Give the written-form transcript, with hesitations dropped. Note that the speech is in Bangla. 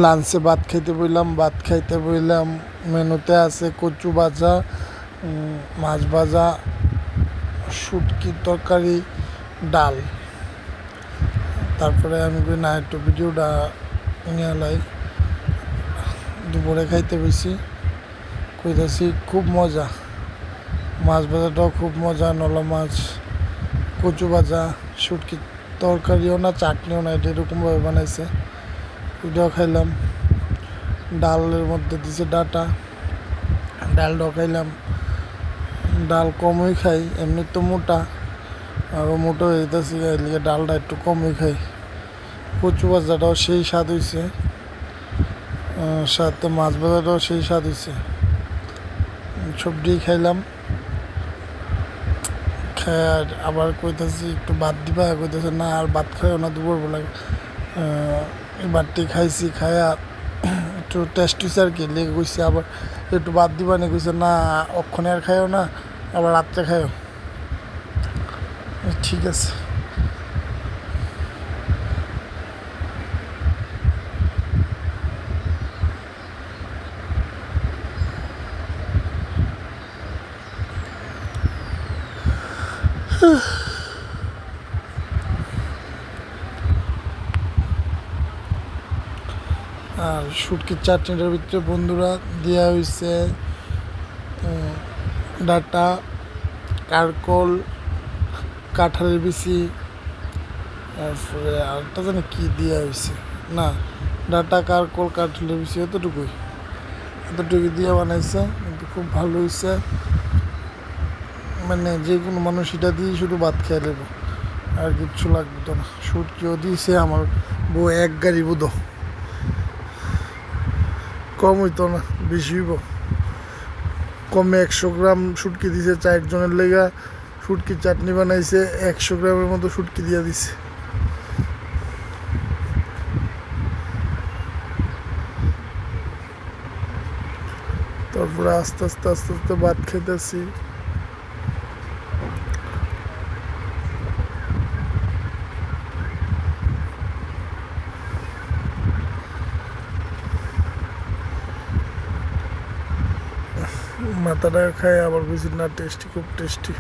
লাঞ্চে ভাত খাইতে বললাম। মেনুতে আছে কচু ভাজা, মাছ ভাজা, শুটকির তরকারি, ডাল। তারপরে আমি কই না, একটু ভিডিওটা নিয়ে লাই। দুপুরে খাইতে বসি, কইতাছি খুব মজা। মাছ ভাজাটাও খুব মজা, নলা মাছ, কচু ভাজা, শুটকির তরকারিও না, চাটনিও না, এটা এরকমভাবে বানাইছে। ওইটাও খাইলাম। ডালের মধ্যে দিছে ডাটা, ডালটাও খাইলাম। ডাল কমই খাই, এমনি তো মোটা, আরও মোটা হয়ে যেতেছি, এদিকে ডালটা একটু কমই খাই। কচু ভাজাটাও সেই স্বাদ হয়েছে, সাথে মাছ ভাজাটাও সেই স্বাদ হয়েছে। সবজি খাইলাম। খায় আবার কইতেছি একটু ভাত দিবা, কইতেছে না আর ভাত খাইও না, দুপুরবেলা ভাতটি খাইছি। খায়া একটু টেস্ট হয়েছে আর কি, লেগে গেছে। আবার একটু ভাত দিবা নি, কইছে না অক্ষণে আর খাইও না, আবার রাত্রে খাইও। ঠিক আছে। আর শুটকির চাটনিটার ভিতরে বন্ধুরা দেওয়া হয়েছে ডাটা, কারকল, কাঁঠালের বিচি, তারপরে আরেকটা জানি কী দেওয়া হয়েছে, না ডাটা, কারকল, কাঁঠালের বিচি, এতটুকুই দিয়ে বানাইছে, কিন্তু খুব ভালো হয়েছে। মানে যে কোনো মানুষ এটা দিয়ে শুধু ভাত খেয়ে নেব, আর কিচ্ছু লাগবে তো না। শুটকিও দিয়েছে আমার বউ এক গাড়ি বোধ, কম হইতো না, বেশি হইব। কমে 100 গ্রাম শুটকি দিছে, 4 জনের লেগা শুটকির চাটনি বানাইছে, 100 গ্রামের মতো শুটকি দিয়ে দিছে। তারপরে আস্তে আস্তে ভাত খেতেছি। মাথাটা খাই আবার বুঝি না, টেস্টি, খুব টেস্টি।